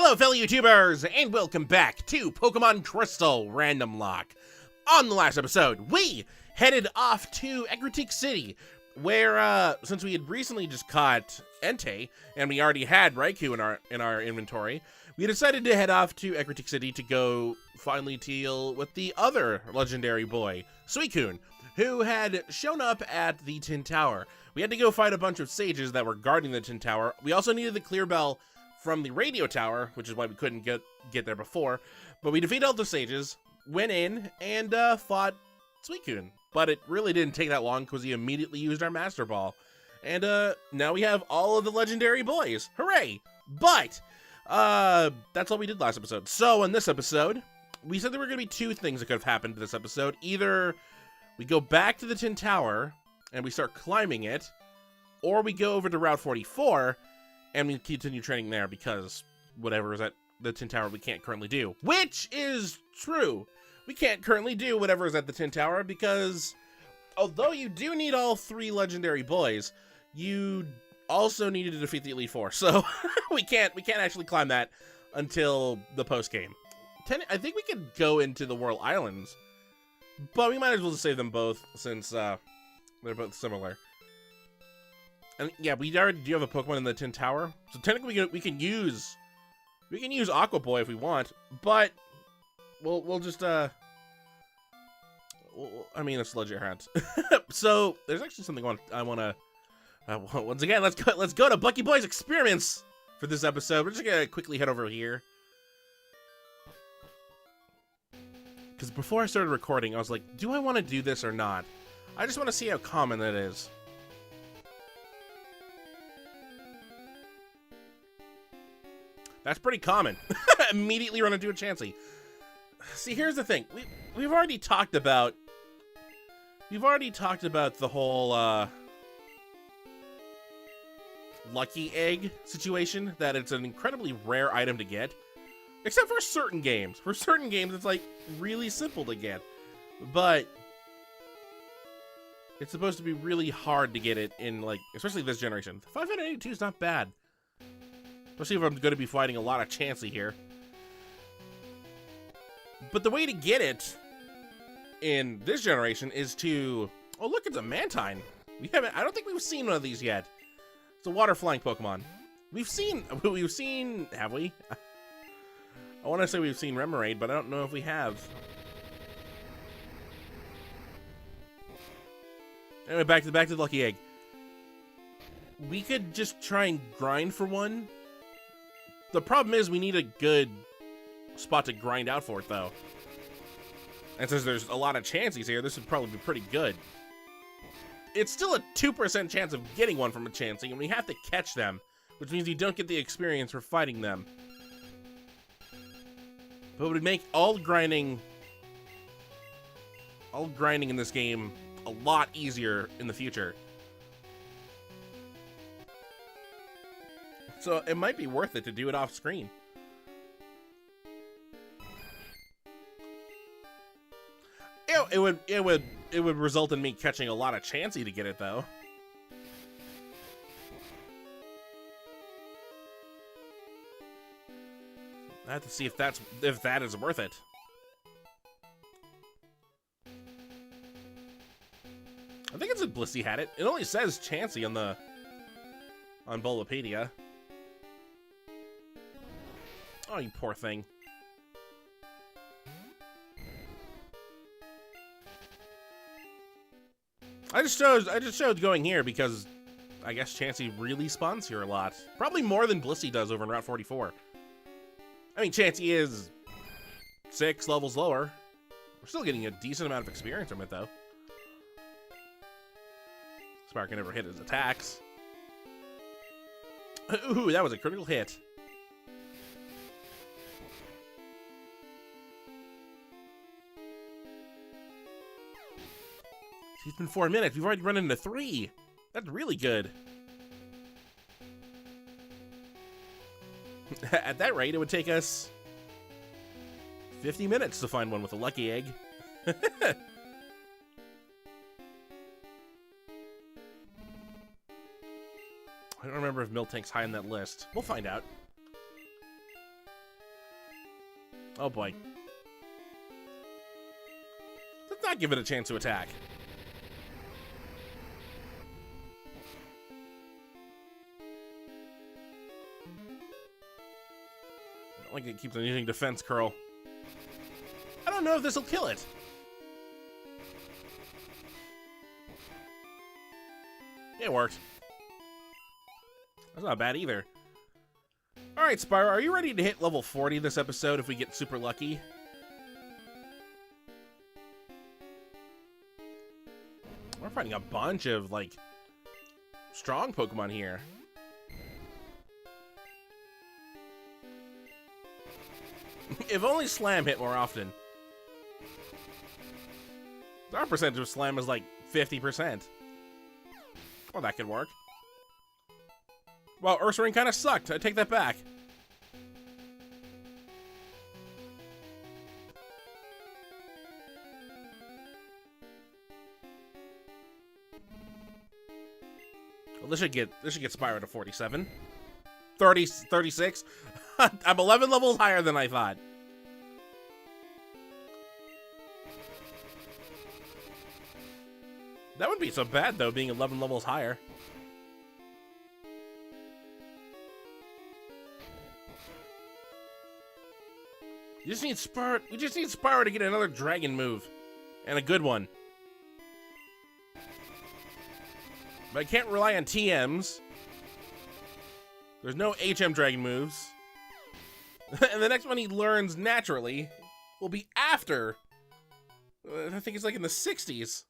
Hello, fellow YouTubers, and welcome back to Pokémon Crystal Randomlocke. On the last episode, we headed off to Ecruteak City, where, since we had recently just caught Entei, and we already had Raikou in our inventory, we decided to head off to Ecruteak City to go finally deal with the other legendary boy, Suicune, who had shown up at the Tin Tower. We had to go fight a bunch of sages that were guarding the Tin Tower. We also needed the clear bell from the radio tower, which is why we couldn't get there before. But we defeated all the sages, went in, and fought Suicune. But it really didn't take that long because he immediately used our Master Ball. And now we have all of the legendary boys. Hooray! But that's all we did last episode. So in this episode, we said there were going to be two things that could have happened to this episode. Either we go back to the Tin Tower and we start climbing it, or we go over to Route 44 and we continue training there because whatever is at the Tin Tower we can't currently do. Which is true. We can't currently do whatever is at the Tin Tower because although you do need all three legendary boys, you also needed to defeat the Elite Four. So we can't actually climb that until the post game. I think we could go into the Whirl Islands, but we might as well just save them both since they're both similar. And yeah, we already do have a Pokemon in the Tin Tower, so technically we can use Aqua Boy if we want, but we'll just I mean, it's legit hunt. So there's actually something I want to once again let's go to Bucky Boy's Experiments for this episode. We're just gonna quickly head over here because before I started recording, I was like, do I want to do this or not? I just want to see how common that is. That's pretty common. Immediately run into a Chansey. See, here's the thing. We've already talked about the whole lucky egg situation, that it's an incredibly rare item to get. Except for certain games. For certain games it's like really simple to get. But it's supposed to be really hard to get it in, like, especially this generation. 582 is not bad. Especially if I'm going to be fighting a lot of Chansey here. But the way to get it in this generation is to... Oh, look, it's a Mantine. I don't think we've seen one of these yet. It's a water flying Pokemon. We've seen, have we? I want to say we've seen Remoraid, but I don't know if we have. Anyway, back to the Lucky Egg. We could just try and grind for one. The problem is we need a good spot to grind out for it, though. And since there's a lot of Chanseys here, this would probably be pretty good. It's still a 2% chance of getting one from a Chansey, and we have to catch them, which means you don't get the experience for fighting them. But it would make all grinding in this game a lot easier in the future. So it might be worth it to do it off screen. It would result in me catching a lot of Chansey to get it, though. I have to see if that is worth it. I think it's a Blissey had it. It only says Chansey on Bulbapedia. Oh, you poor thing. I just showed going here because I guess Chansey really spawns here a lot. Probably more than Blissey does over in Route 44. I mean, Chansey is 6 levels lower. We're still getting a decent amount of experience from it, though. Spark can never hit his attacks. Ooh, that was a critical hit. It's been 4 minutes. We've already run into 3. That's really good. At that rate, it would take us 50 minutes to find one with a lucky egg. I don't remember if Miltank's high on that list. We'll find out. Oh boy. Let's not give it a chance to attack. I don't like it keeps on using defense curl. I don't know if this will kill it. It worked. That's not bad either. Alright, Spyro, are you ready to hit level 40 this episode if we get super lucky? We're fighting a bunch of, like, strong Pokemon here. If only Slam hit more often. Our percentage of Slam is like 50%. Well, that could work. Well, Ursaring kind of sucked. I take that back. Well, this should get Spyro to 47. 36. I'm 11 levels higher than I thought. That wouldn't be so bad though, being 11 levels higher. We just need Spyro to get another dragon move. And a good one. But I can't rely on TMs. There's no HM dragon moves. And the next one he learns naturally will be after. I think it's like in the 60s.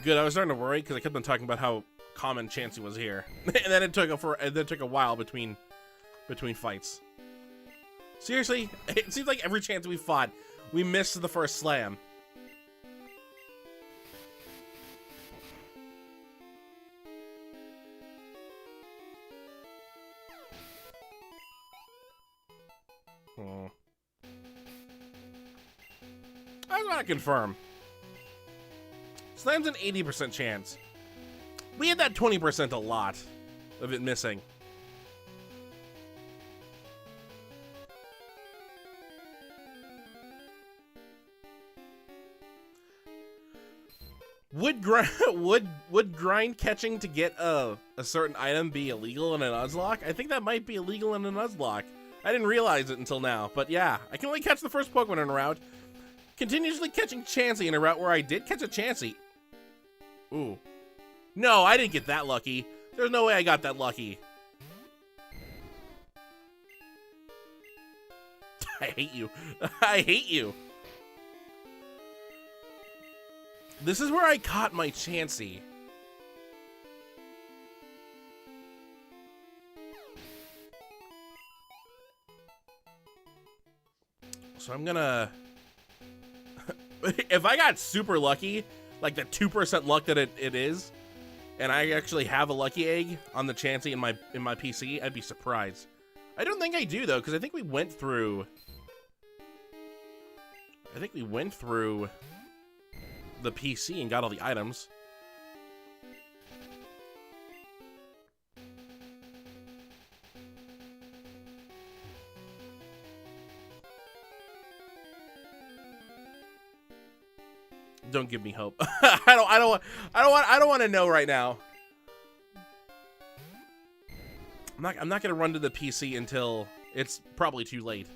Good, I was starting to worry because I kept on talking about how common Chansey was here. And then it took a while between fights. Seriously, it seems like every chance we fought, we missed the first slam. I just want to confirm. Slam's an 80% chance. We had that 20% a lot of it missing. Would grind catching to get a certain item be illegal in a Nuzlocke? I think that might be illegal in a Nuzlocke. I didn't realize it until now, but yeah, I can only catch the first Pokemon in a route. Continuously catching Chansey in a route where I did catch a Chansey. Ooh. No, I didn't get that lucky. There's no way I got that lucky. I hate you. I hate you. This is where I caught my Chansey. So I'm gonna... If I got super lucky, like the 2% luck that it is, and I actually have a lucky egg on the Chansey in my PC, I'd be surprised. I don't think I do though, because I think we went through the PC and got all the items. Don't give me hope. I don't want to know right now. I'm not gonna run to the PC until it's probably too late.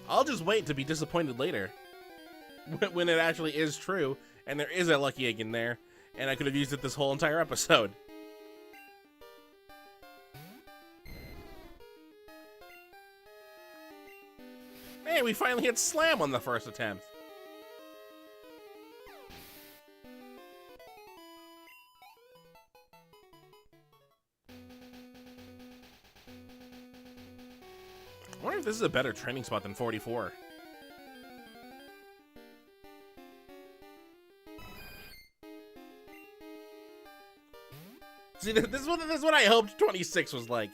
I'll just wait to be disappointed later. When it actually is true, and there is a lucky egg in there, and I could have used it this whole entire episode. Hey, we finally hit Slam on the first attempt. I wonder if this is a better training spot than 44. See, this is what I hoped 26 was like.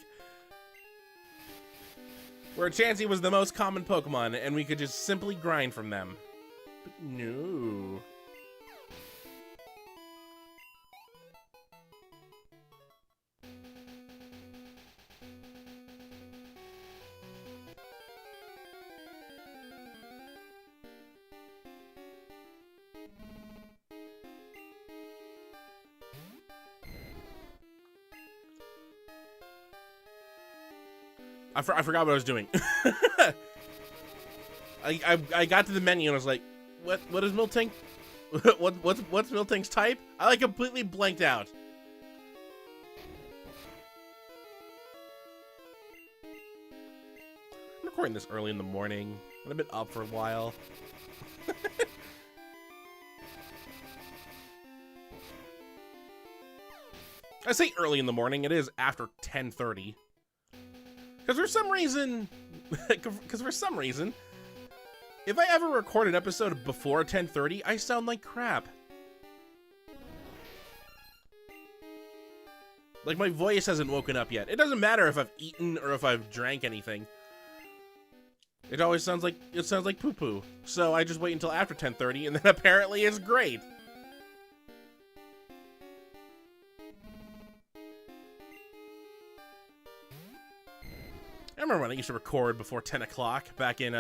Where Chansey was the most common Pokemon, and we could just simply grind from them. But no. I forgot what I was doing. I got to the menu and I was like, what is Miltank? what's Miltank's type? I like completely blanked out. I'm recording this early in the morning, and I've been up for a while. I say early in the morning, it is after 10:30. Because for some reason, if I ever record an episode before 10:30, I sound like crap. Like my voice hasn't woken up yet. It doesn't matter if I've eaten or if I've drank anything. It always sounds like poo-poo. So I just wait until after 10:30, and then apparently it's great. I remember when I used to record before 10 o'clock back in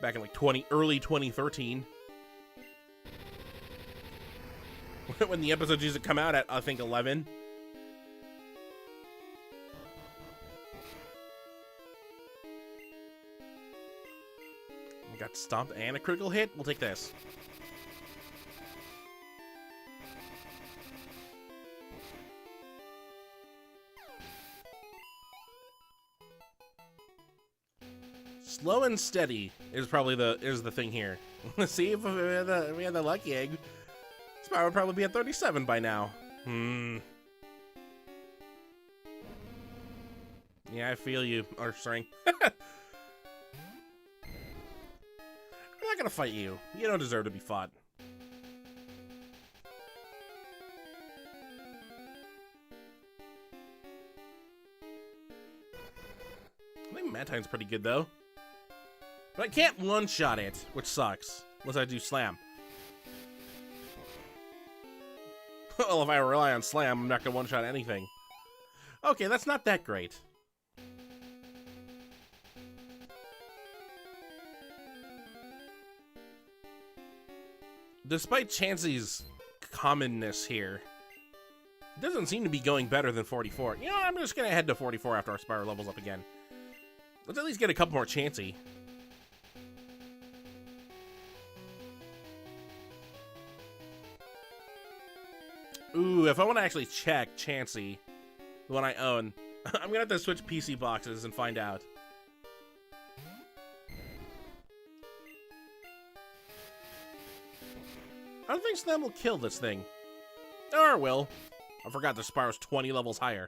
like early 2013. When the episodes used to come out at, I think, 11. We got stomped and a critical hit. We'll take this. Slow and steady is probably the thing here. Let's see if we had the lucky egg. Spyro would probably be at 37 by now. Yeah, I feel you, Arstring. I'm not gonna fight you. You don't deserve to be fought. I think Mantine's pretty good though. But I can't one-shot it, which sucks. Unless I do Slam. Well, if I rely on Slam, I'm not gonna one-shot anything. Okay, that's not that great. Despite Chansey's commonness here, it doesn't seem to be going better than 44. You know, I'm just gonna head to 44 after our Spyro levels up again. Let's at least get a couple more Chansey. Ooh, if I want to actually check Chansey, the one I own, I'm gonna have to switch PC boxes and find out. I don't think Slam will kill this thing. Or will. I forgot the Spyro's 20 levels higher.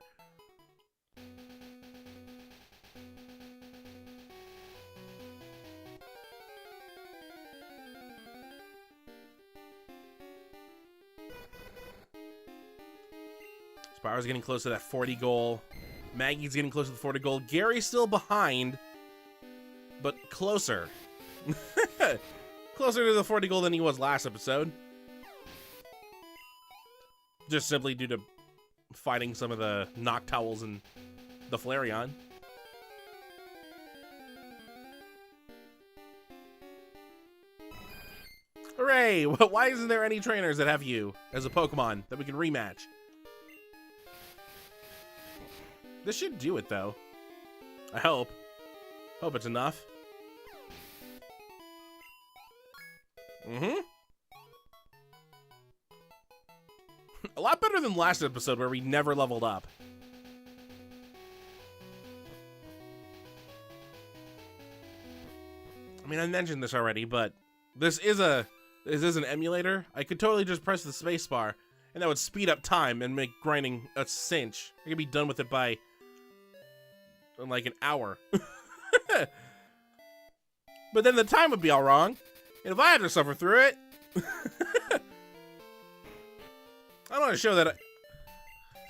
Spyro's getting close to that 40 goal. Maggie's getting close to the 40 goal. Gary's still behind, but closer. Closer to the 40 goal than he was last episode. Just simply due to fighting some of the Noctowls and the Flareon. Hooray! Why isn't there any trainers that have you as a Pokemon that we can rematch? This should do it, though. I hope. Hope it's enough. A lot better than last episode where we never leveled up. I mean, I mentioned this already, but this is an emulator. I could totally just press the space bar, and that would speed up time and make grinding a cinch. I could be done with it by in like an hour. But then the time would be all wrong, and if I had to suffer through it, I want to show that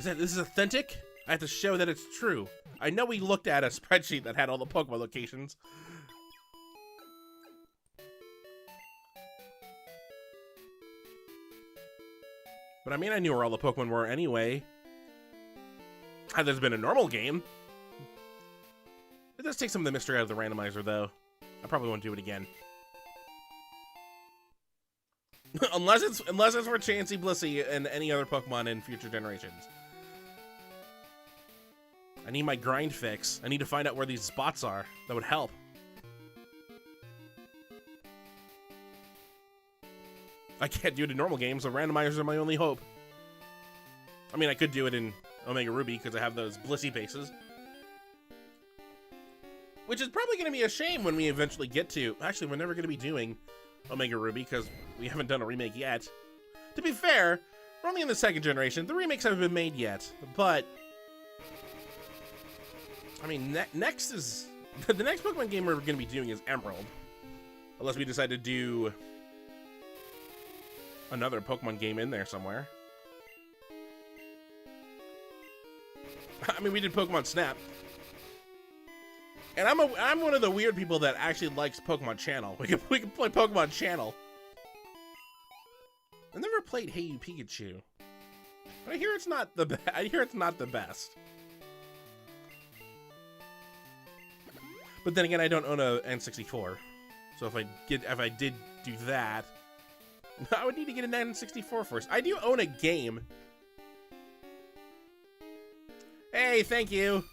this is authentic. I have to show that it's true. I know we looked at a spreadsheet that had all the Pokemon locations. But I mean, I knew where all the Pokemon were anyway. Had this been a normal game. It does take some of the mystery out of the randomizer, though. I probably won't do it again. unless it's for Chansey, Blissey, and any other Pokemon in future generations. I need my grind fix. I need to find out where these spots are. That would help. I can't do it in normal games, so randomizers are my only hope. I mean, I could do it in Omega Ruby because I have those Blissey bases. Which is probably going to be a shame when we eventually get to... Actually, we're never going to be doing Omega Ruby because we haven't done a remake yet. To be fair, we're only in the second generation. The remakes haven't been made yet, but... I mean, next is... the next Pokemon game we're going to be doing is Emerald. Unless we decide to do another Pokemon game in there somewhere. I mean, we did Pokemon Snap. And I'm one of the weird people that actually likes Pokemon Channel. We can play Pokemon Channel. I never played Hey You Pikachu. But I hear it's not the best. But then again, I don't own a N64. So if I did do that, I would need to get an N64 first. I do own a game. Hey, thank you.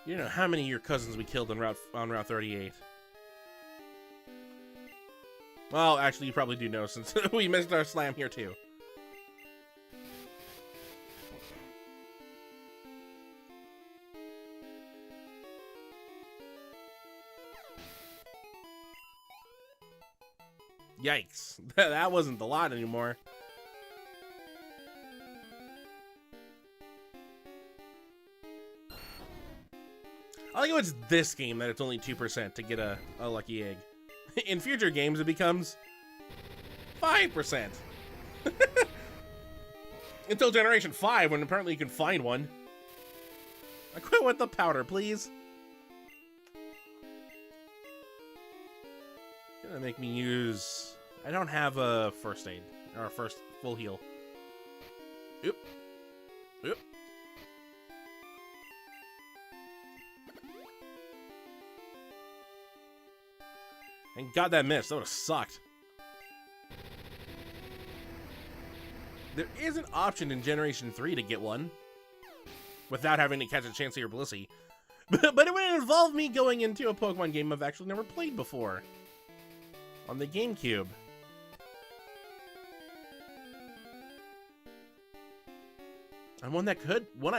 You know how many of your cousins we killed on Route 38? Well, actually, you probably do know since we missed our slam here too. Yikes. That wasn't the lot anymore. I think it's this game that it's only 2% to get a lucky egg. In future games, it becomes 5%. Until Generation 5, when apparently you can find one. I quit with the powder, please. Gonna make me use... I don't have a first aid, or a first full heal. Oop. Oop. And got that miss. That would have sucked. There is an option in Generation 3 to get one without having to catch a Chansey or Blissey. But it would involve me going into a Pokemon game I've actually never played before. On the GameCube. And one I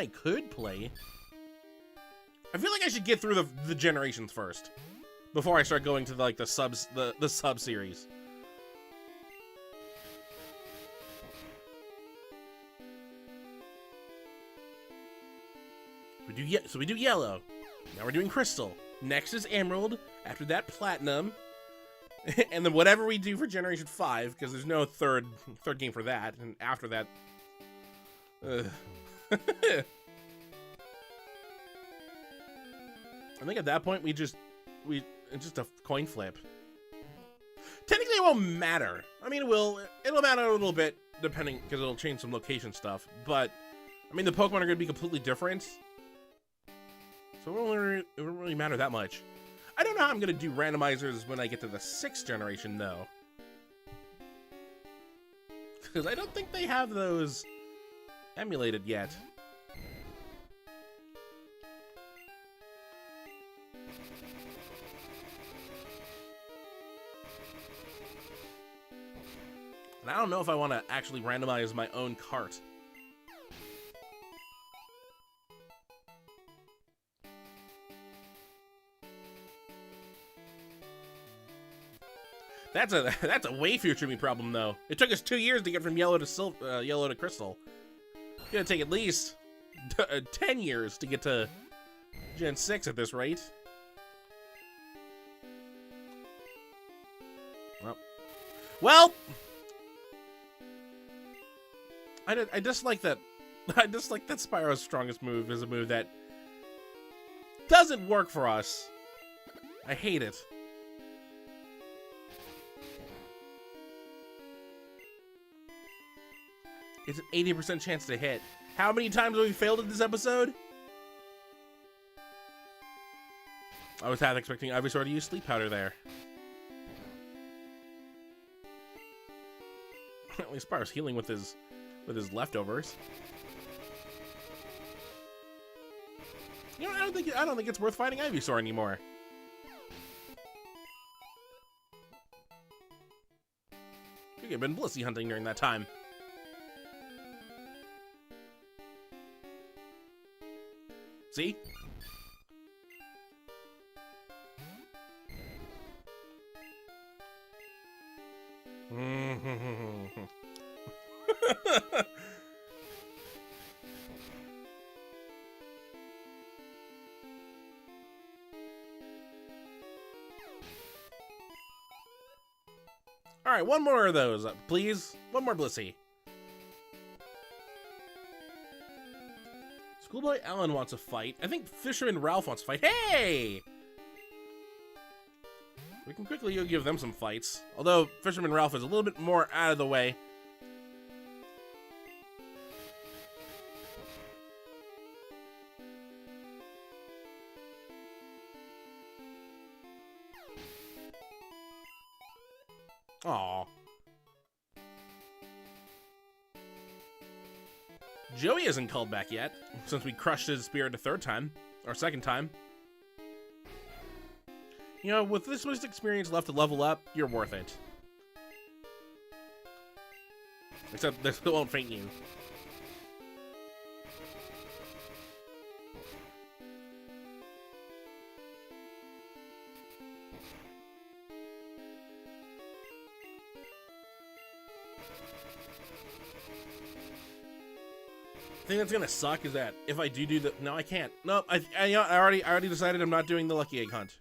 could play. I feel like I should get through the generations first. Before I start going to the sub series. So we do yellow. Now we're doing crystal. Next is emerald. After that, platinum. And then whatever we do for Generation 5, because there's no third game for that. And after that, I think at that point it's just a coin flip. Technically, it won't matter. I mean, it'll matter a little bit depending, because it'll change some location stuff. But I mean, the Pokemon are going to be completely different, so it won't really matter that much. I don't know how I'm going to do randomizers when I get to the 6th generation, though, because I don't think they have those emulated yet. And I don't know if I want to actually randomize my own cart. That's a way future me problem, though. It took us 2 years to get from yellow to crystal. It's gonna take at least 10 years to get to Gen 6 at this rate. Well. I dislike that. I dislike that Spyro's strongest move is a move that doesn't work for us. I hate it. It's an 80% chance to hit. How many times have we failed in this episode? I was half expecting Ivysaur to use Sleep Powder there. At least Spyro's healing with his leftovers. You know, I don't think it's worth fighting Ivysaur anymore. You could have been Blissey hunting during that time. See? Alright, one more of those, please. One more Blissey. Schoolboy Alan wants a fight. I think Fisherman Ralph wants a fight. Hey! We can quickly give them some fights. Although Fisherman Ralph is a little bit more out of the way. Aww. Joey isn't called back yet, since we crushed his spirit a third time, or second time. You know, with this much experience left to level up, you're worth it. Except they still won't faint you. The thing that's gonna suck is that if I do the no, I can't. No, I already decided I'm not doing the lucky egg hunt.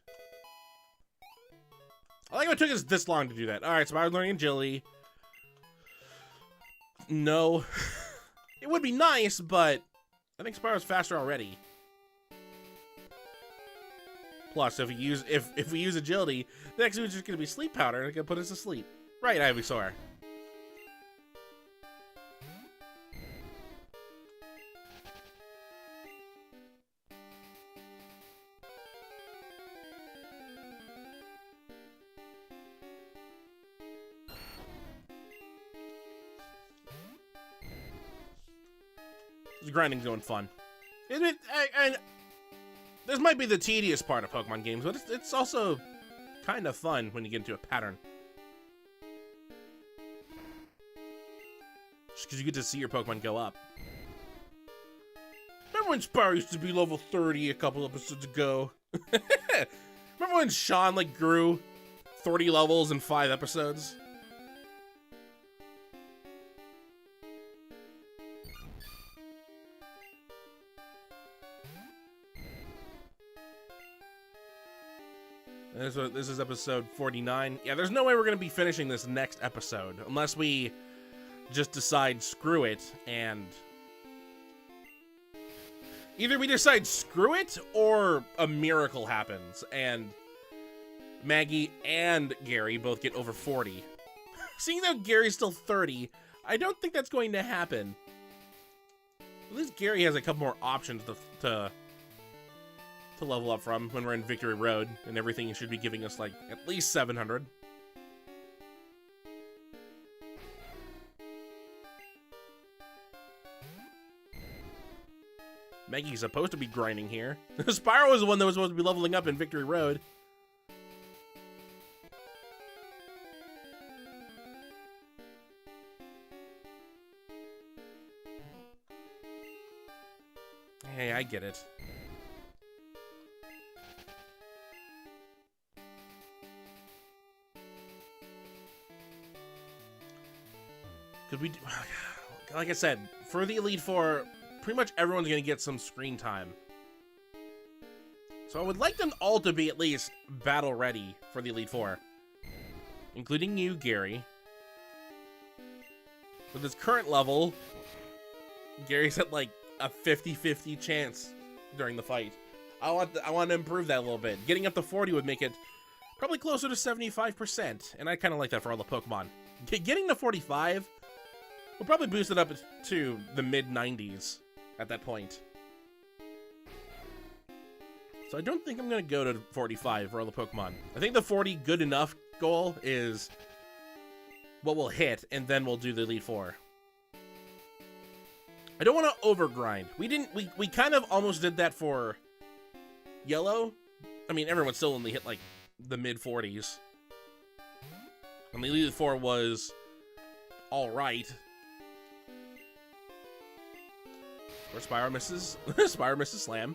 I like how it took us this long to do that. All right, so I was learning agility. No, it would be nice, but I think Spyro's faster already. Plus, if we use agility, the next move is just gonna be Sleep Powder, and it's gonna put us to sleep. Right, Ivysaur. The grinding's going fun. And this might be the tedious part of Pokemon games, but it's also kind of fun when you get into a pattern. Just because you get to see your Pokemon go up. Remember when Spyro used to be level 30 a couple episodes ago? Remember when Sean, like, grew 30 levels in 5 episodes? This is episode 49. Yeah, there's no way we're going to be finishing this next episode unless we just decide screw it and... Either we decide screw it or a miracle happens and Maggie and Gary both get over 40. Seeing though Gary's still 30, I don't think that's going to happen. At least Gary has a couple more options to level up from when we're in Victory Road, and everything should be giving us like at least 700. Maggie's supposed to be grinding here. Spyro was the one that was supposed to be leveling up in Victory Road. Hey, I get it. We do, like I said, for the Elite Four, pretty much everyone's going to get some screen time. So I would like them all to be at least battle ready for the Elite Four. Including you, Gary. With his current level, Gary's at like a 50-50 chance during the fight. I want to improve that a little bit. Getting up to 40 would make it probably closer to 75%. And I kind of like that for all the Pokemon. Getting to 45... We'll probably boost it up to the mid-90s at that point. So I don't think I'm going to go to 45 for all the Pokemon. I think the 40 good enough goal is what we'll hit, and then we'll do the Elite Four. I don't want to overgrind. We kind of almost did that for Yellow. I mean, everyone still only hit like the mid-40s. And the Elite Four was alright. Or Spyro misses. Spyro misses Slam.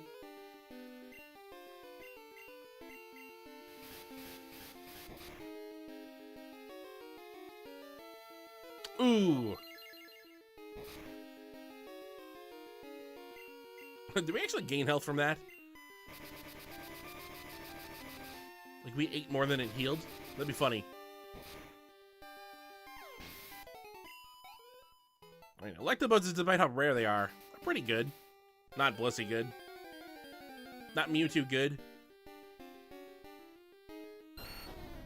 Ooh. Did we actually gain health from that? Like we ate more than it healed? That'd be funny. I mean, Electabuzz, despite how rare they are pretty good. Not Blissey good. Not Mewtwo good.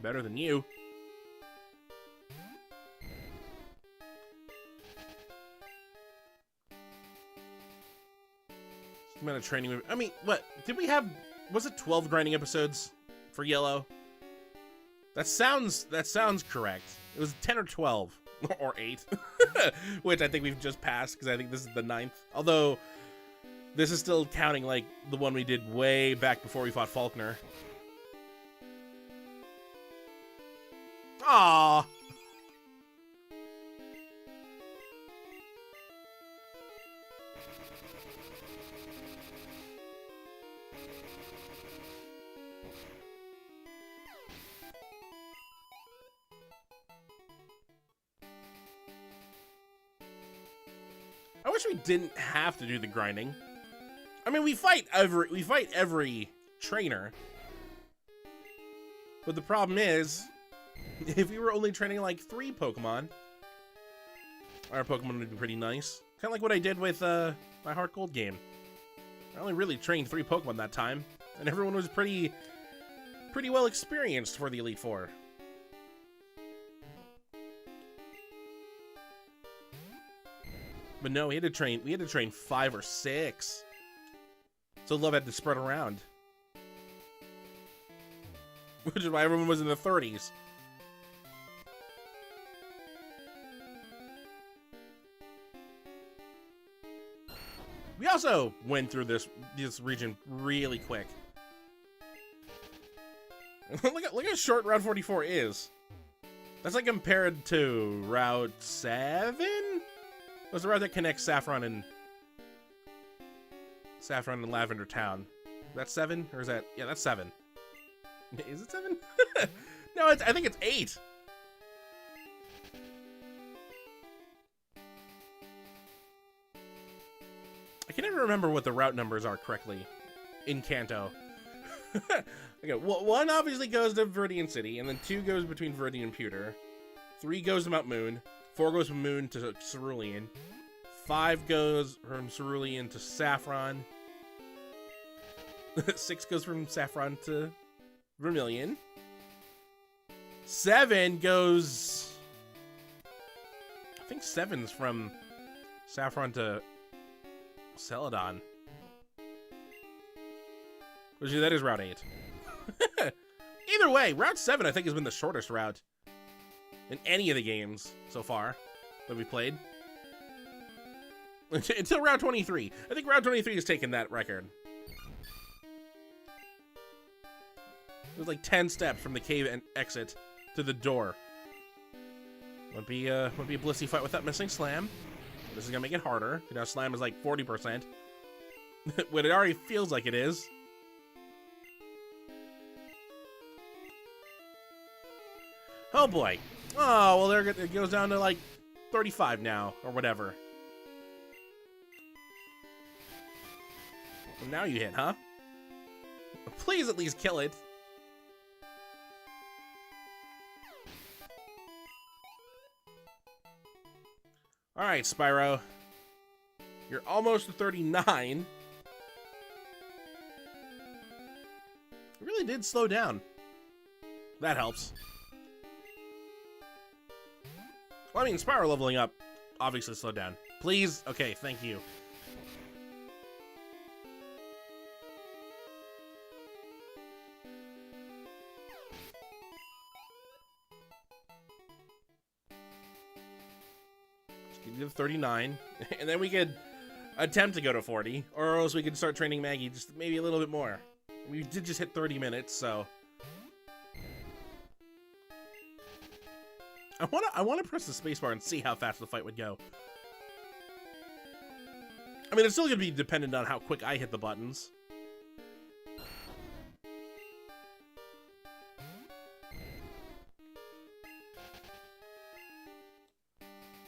Better than you. Amount of training. I mean, what did we have? Was it 12 grinding episodes for Yellow? That sounds correct. It was 10 or 12 or 8, which I think we've just passed because I think this is the 9th. Although this is still counting like the one we did way back before we fought Faulkner. Aww. I wish we didn't have to do the grinding. I mean, we fight every trainer. But the problem is, if we were only training like 3 Pokemon, our Pokemon would be pretty nice. Kind of like what I did with my Heart Gold game. I only really trained 3 Pokemon that time, and everyone was pretty well experienced for the Elite Four. But no, we had to train 5 or 6. So love had to spread around. Which is why everyone was in the 30s. We also went through this region really quick. look how short Route 44 is. That's like compared to Route 7? What's the route that connects Saffron and Lavender Town? That's 7? Or is that... Yeah, that's 7. Is it 7? No, I think it's 8. I can never remember what the route numbers are correctly in Kanto. Okay, well, 1 obviously goes to Viridian City, and then 2 goes between Viridian and Pewter. 3 goes to Mount Moon. 4 goes from Moon to Cerulean. 5 goes from Cerulean to Saffron. 6 goes from Saffron to Vermilion. 7 goes... I think 7's from Saffron to Celadon. Which that is Route 8. Either way, Route 7 I think has been the shortest route in any of the games so far that we played. Until Route 23. I think Route 23 has taken that record. It was like 10 steps from the cave and exit to the door. Would be a Blissey fight without missing Slam. This is gonna make it harder. Now Slam is like 40%. When it already feels like it is. Oh boy. Oh, well, there it goes down to like 35 now, or whatever. Well, now you hit, huh? Please at least kill it. Alright, Spyro. You're almost to 39. It really did slow down. That helps. Well, I mean, Spyro leveling up obviously slow down. Please? Okay, thank you. Just give you the 39, and then we could attempt to go to 40, or else we could start training Maggie just maybe a little bit more. We did just hit 30 minutes, so... I wanna press the spacebar and see how fast the fight would go. I mean, it's still gonna be dependent on how quick I hit the buttons.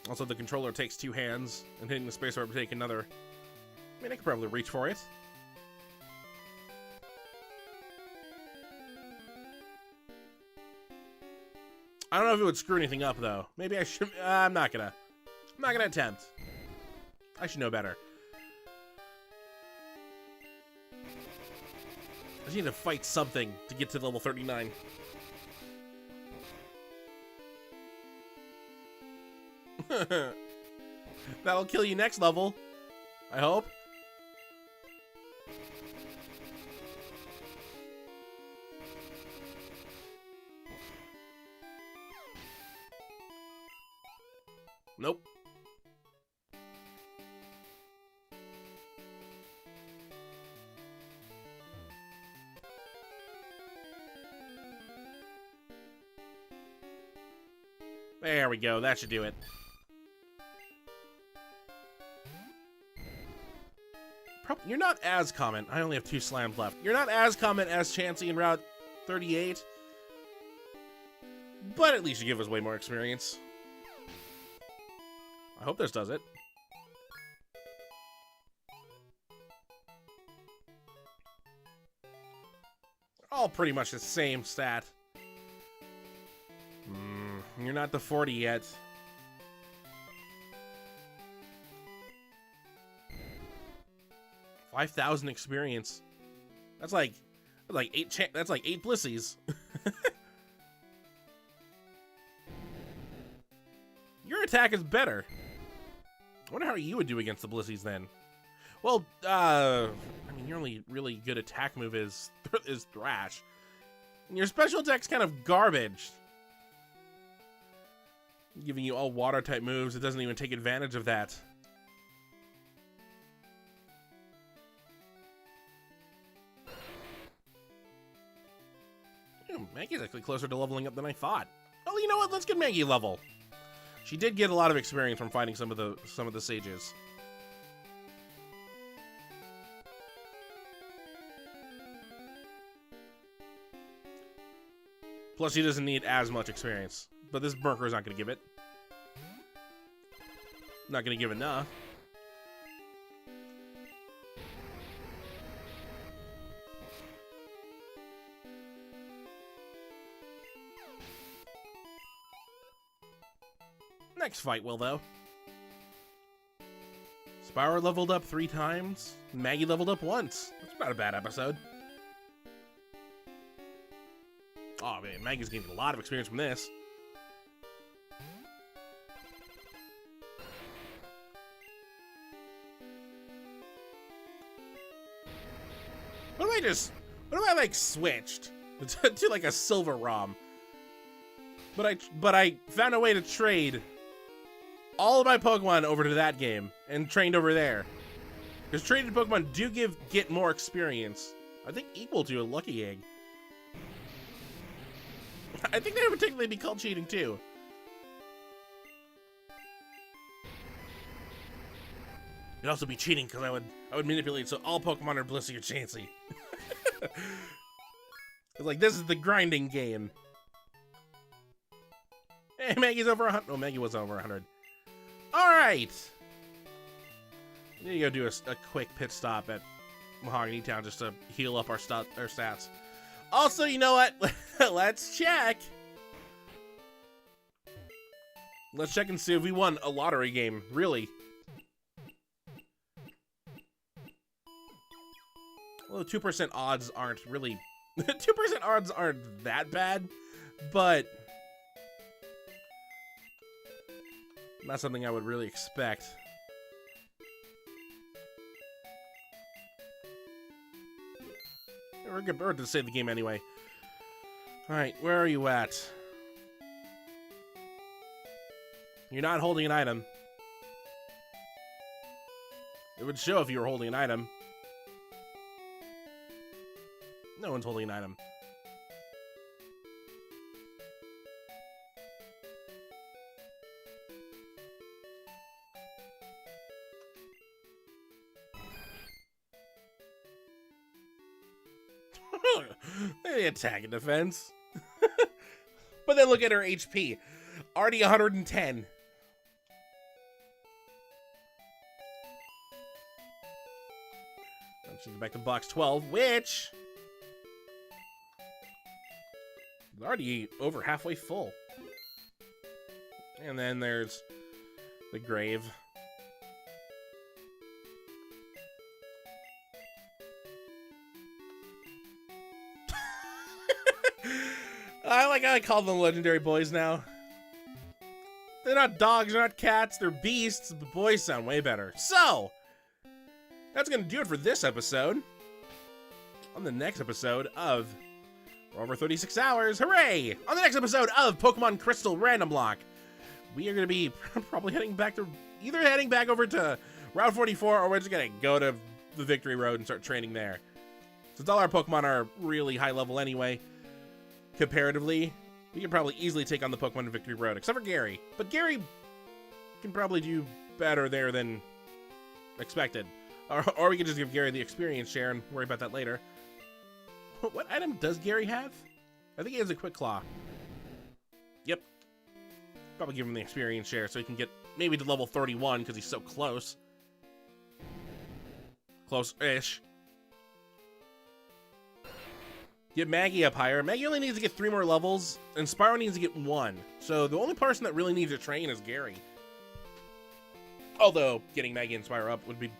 Also, the controller takes 2 hands, and hitting the spacebar would take another. I mean, I could probably reach for it. I don't know if it would screw anything up, though. Maybe I should. I'm not gonna attempt. I should know better. I just need to fight something to get to level 39. That'll kill you next level, I hope. Nope. There we go. That should do it. You're not as common. I only have 2 slams left. You're not as common as Chansey in Route 38. But at least you give us way more experience. I hope this does it. All pretty much the same stat. You're not the 40 yet. $5,000 experience. That's like 8. That's like 8 Blissies. Your attack is better. I wonder how you would do against the Blissies then. Well, I mean, your only really good attack move is Thrash. And your special attack's kind of garbage. Giving you all water type moves, it doesn't even take advantage of that. Maggie's actually closer to leveling up than I thought. Oh, you know what? Let's get Maggie level. She did get a lot of experience from fighting some of the sages. Plus, she doesn't need as much experience. But this Burker is not going to give it. Not going to give enough. Next fight will, though. Spyro leveled up 3 times. Maggie leveled up once. That's not a bad episode. Oh man, Maggie's getting a lot of experience from this. What if I like switched to like a silver ROM? But I found a way to trade all of my Pokemon over to that game and trained over there. Because traded Pokemon do get more experience. I think equal to a Lucky Egg. I think that would technically be called cheating too. It'd also be cheating because I would manipulate so all Pokemon are Blissey or Chansey. It's like, this is the grinding game. Hey, Maggie's over 100. Oh, Maggie was over 100. All right. We need to go do a quick pit stop at Mahogany Town just to heal up our stats. Also, you know what? Let's check. Let's check and see if we won a lottery game. Really. Well, 2% odds aren't really... 2% odds aren't that bad, but... Not something I would really expect. We're good bird to save the game anyway. Alright, where are you at? You're not holding an item. It would show if you were holding an item. No one's holding an item. They attack and defense. But then look at her HP. Already 110. She's back to box 12, which is already over halfway full. And then there's the grave. I like how I call them legendary boys now. They're not dogs, they're not cats, they're beasts. The boys sound way better. So, that's gonna do it for this episode. On the next episode of... We're over 36 hours, hooray! On the next episode of Pokemon Crystal Randomlocke, we are gonna be probably heading back to... Either heading back over to Route 44, or we're just gonna go to the Victory Road and start training there. Since all our Pokemon are really high level anyway, comparatively, we can probably easily take on the Pokemon Victory Road, except for Gary. But Gary can probably do better there than expected. Or we can just give Gary the experience share and worry about that later. What item does Gary have? I think he has a Quick Claw. Yep. Probably give him the experience share so he can get maybe to level 31 because he's so close. Close-ish. Get Maggie up higher. Maggie only needs to get 3 more levels, and Spyro needs to get 1. So the only person that really needs to train is Gary. Although getting Maggie and Spyro up would be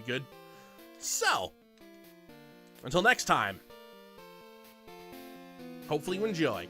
good. So, until next time, hopefully you enjoy.